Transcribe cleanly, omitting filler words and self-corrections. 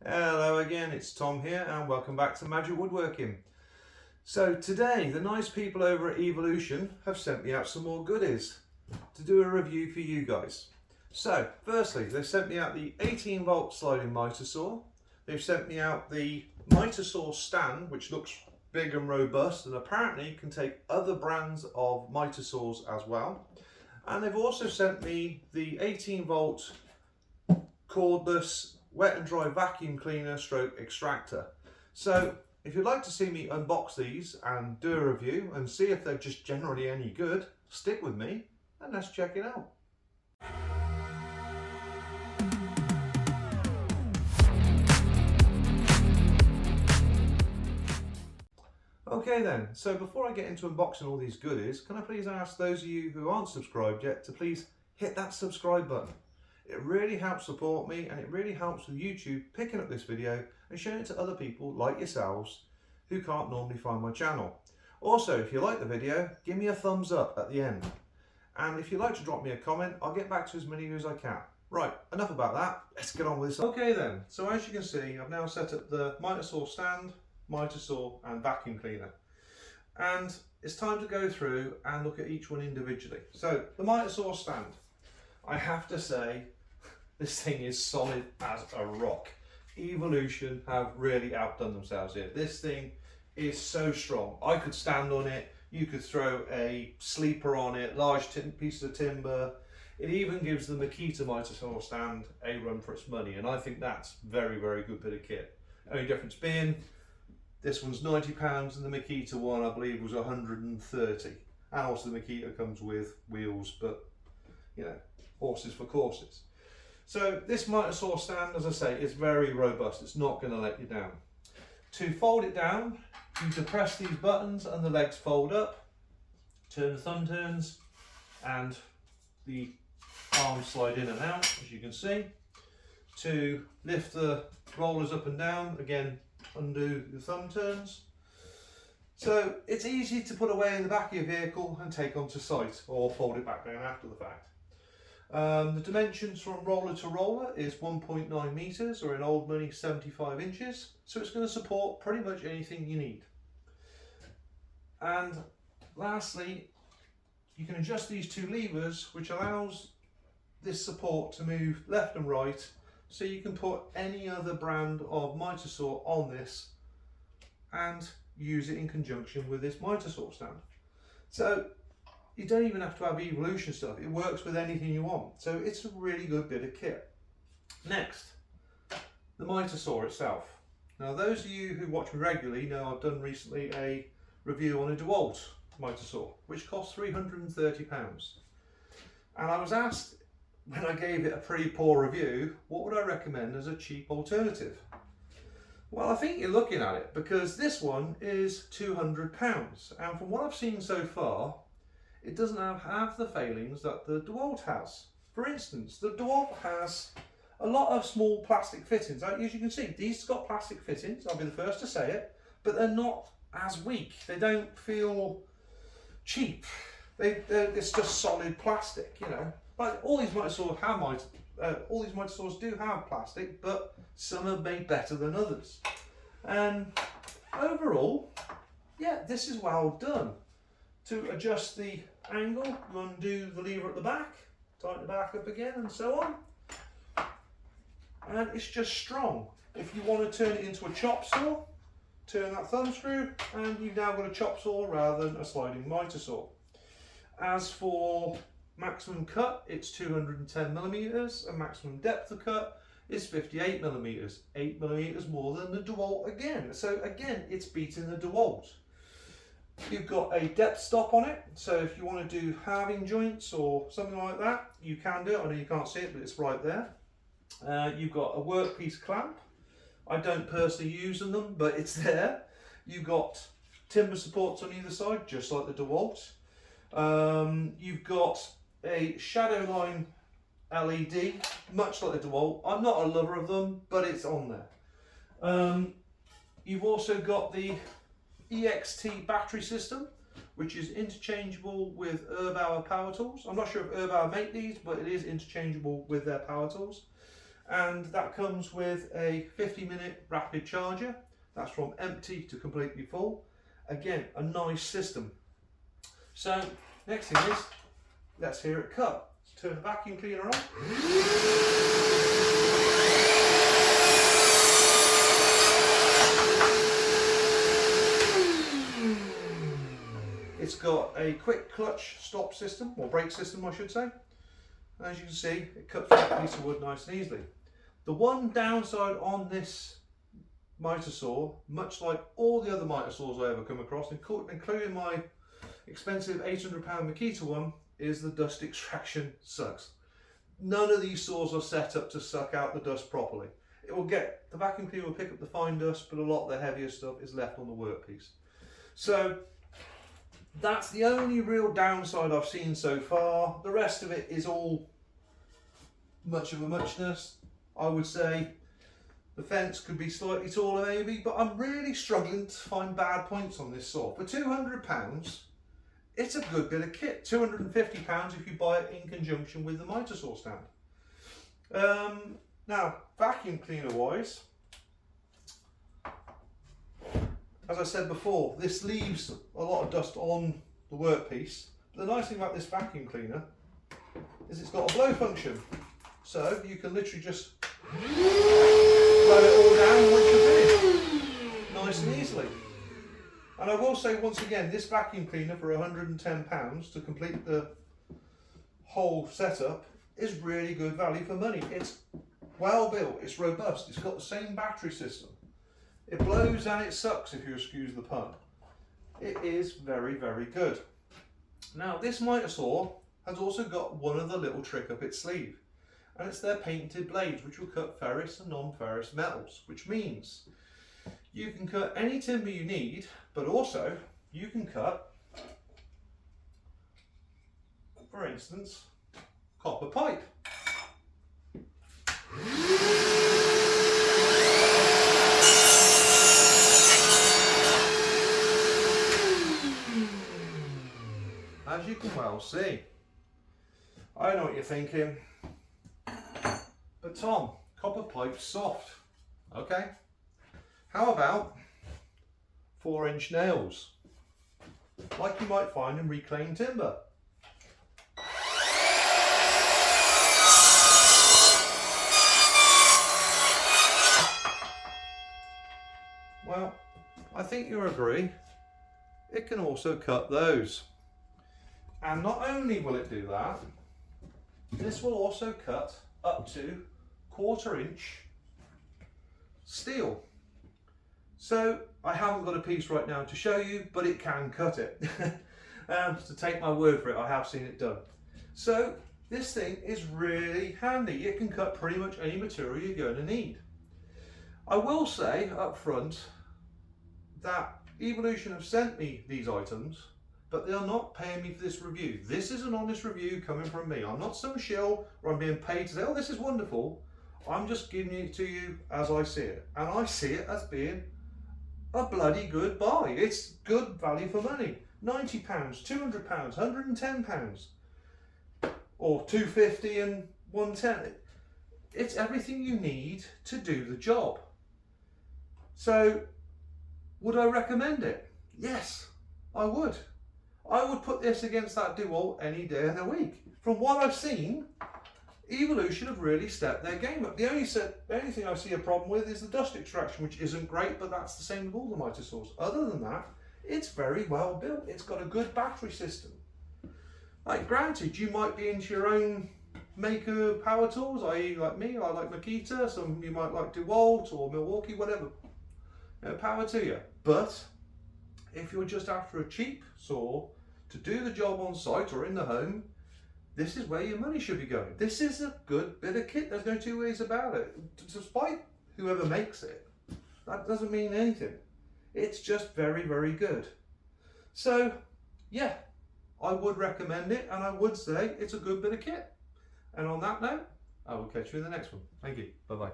Hello again, it's Tom here and welcome back to Magic Woodworking. So today the nice people over at Evolution have sent me out some more goodies to do a review for you guys. So firstly, they've sent me out the 18 volt sliding mitre saw. They've sent me out the mitre saw stand, which looks big and robust and apparently can take other brands of mitre saws as well. And they've also sent me the 18 volt cordless wet and dry vacuum cleaner stroke extractor. So if you'd like to see me unbox these and do a review and see if they're just generally any good, stick with me and let's check it out. Okay then, so before I get into unboxing all these goodies, can I please ask those of you who aren't subscribed yet to please hit that subscribe button. It really helps support me and it really helps with YouTube picking up this video and showing it to other people like yourselves who can't normally find my channel. Also, if you like the video, give me a thumbs up at the end. And if you'd like to drop me a comment, I'll get back to as many of you as I can. Right, enough about that, let's get on with this. Okay then, so as you can see, I've now set up the mitre saw stand, mitre saw and vacuum cleaner. And it's time to go through and look at each one individually. So, the mitre saw stand. I have to say, this thing is solid as a rock. Evolution have really outdone themselves here. This thing is so strong. I could stand on it, you could throw a sleeper on it, large pieces of timber. It even gives the Mitre mitre saw stand a run for its money, and I think that's very, very good bit of kit. Only difference being, this one's £90 and the Mitre one I believe was 130. And also the Mitre comes with wheels, but you know, horses for courses. So this mitre saw stand, as I say, is very robust. It's not going to let you down. To fold it down, you depress these buttons and the legs fold up. Turn the thumb turns and the arms slide in and out, as you can see. To lift the rollers up and down, again, undo the thumb turns. So it's easy to put away in the back of your vehicle and take onto site or fold it back down after the fact. The dimensions from roller to roller is 1.9 meters, or in old money 75 inches, so it's going to support pretty much anything you need. And lastly, you can adjust these two levers, which allows this support to move left and right, so you can put any other brand of mitre saw on this and use it in conjunction with this mitre saw stand. So you don't even have to have Evolution stuff, it works with anything you want. So it's a really good bit of kit. Next, the mitre saw itself. Now those of you who watch me regularly know I've done recently a review on a DeWalt mitre saw, which cost £330. And I was asked, when I gave it a pretty poor review, what would I recommend as a cheap alternative? Well, I think you're looking at it, because this one is £200, and from what I've seen so far, it doesn't have half the failings that the DeWalt has. For instance, the DeWalt has a lot of small plastic fittings. As you can see, these have got plastic fittings, I'll be the first to say it, but they're not as weak. They don't feel cheap. It's just solid plastic, you know. Like all these mitre saws all these mitre saws do have plastic, but some are made better than others. And overall, yeah, this is well done. To adjust the angle, you undo the lever at the back, tighten the back up again, and so on. And it's just strong. If you want to turn it into a chop saw, turn that thumb screw, and you've now got a chop saw rather than a sliding mitre saw. As for maximum cut, it's 210mm, and maximum depth of cut is 58mm, 8mm more than the DeWalt again. So again, it's beating the DeWalt. You've got a depth stop on it, so if you want to do halving joints or something like that, you can do it. I know you can't see it, but it's right there. You've got a workpiece clamp. I don't personally use them, but it's there. You've got timber supports on either side, just like the DeWalt. You've got a shadow line LED, much like the DeWalt. I'm not a lover of them, but it's on there. You've also got the EXT battery system, which is interchangeable with Erbauer power tools. I'm not sure if Erbauer make these, but it is interchangeable with their power tools. and that comes with a 50-minute rapid charger. That's from empty to completely full. Again, a nice system. So next thing is, let's hear it cut. Let's turn the vacuum cleaner on. It's got a quick clutch stop system, or brake system I should say. As you can see, it cuts that piece of wood nice and easily. The one downside on this Mitre saw, much like all the other Mitre saws I ever come across, including my expensive £800 Makita one, is the dust extraction sucks. None of these saws are set up to suck out the dust properly. It will get, the vacuum cleaner will pick up the fine dust, but a lot of the heavier stuff is left on the workpiece. So that's the only real downside I've seen so far. The rest of it is all much of a muchness. I would say the fence could be slightly taller maybe, but I'm really struggling to find bad points on this saw. For £200, it's a good bit of kit. £250 if you buy it in conjunction with the Mitre saw stand. Now, vacuum cleaner wise, as I said before, this leaves a lot of dust on the workpiece. But the nice thing about this vacuum cleaner is it's got a blow function. So you can literally just blow it all down once you're finished. Nice and easily. And I will say once again, this vacuum cleaner for £110 to complete the whole setup is really good value for money. It's well built, it's robust, it's got the same battery system. It blows and it sucks, if you excuse the pun. It is very, very good. Now, this Mitre saw has also got one other little trick up its sleeve, and it's their painted blades, which will cut ferrous and non-ferrous metals, which means you can cut any timber you need, but also you can cut, for instance, copper pipe. As you can well see, I know what you're thinking, but Tom, copper pipe's soft. Okay, how about 4-inch nails, like you might find in reclaimed timber? Well, I think you'll agree, it can also cut those. And not only will it do that, this will also cut up to 1/4 inch steel. So I haven't got a piece right now to show you, but it can cut it. So take my word for it, I have seen it done. So this thing is really handy. It can cut pretty much any material you're going to need. I will say up front that Evolution have sent me these items, but they are not paying me for this review. This is an honest review coming from me. I'm not some shill where I'm being paid to say, oh, this is wonderful. I'm just giving it to you as I see it. And I see it as being a bloody good buy. It's good value for money. £90, £200, £110, or £250 and £110. It's everything you need to do the job. So, would I recommend it? Yes, I would. I would put this against that DeWalt any day of the week. From what I've seen, Evolution have really stepped their game up. The only thing I see a problem with is the dust extraction, which isn't great, but that's the same with all the Mitre saws. Other than that, it's very well built. It's got a good battery system. Like, granted, you might be into your own maker power tools, i.e. like me, I like Makita, some you might like DeWalt or Milwaukee, whatever. Power to you. But if you're just after a cheap saw to do the job on site or in the home, this is where your money should be going. This is a good bit of kit, there's no two ways about it. Despite whoever makes it, that doesn't mean anything. It's just very, very good. So, yeah, I would recommend it, and I would say it's a good bit of kit. And on that note, I will catch you in the next one. Thank you. Bye-bye.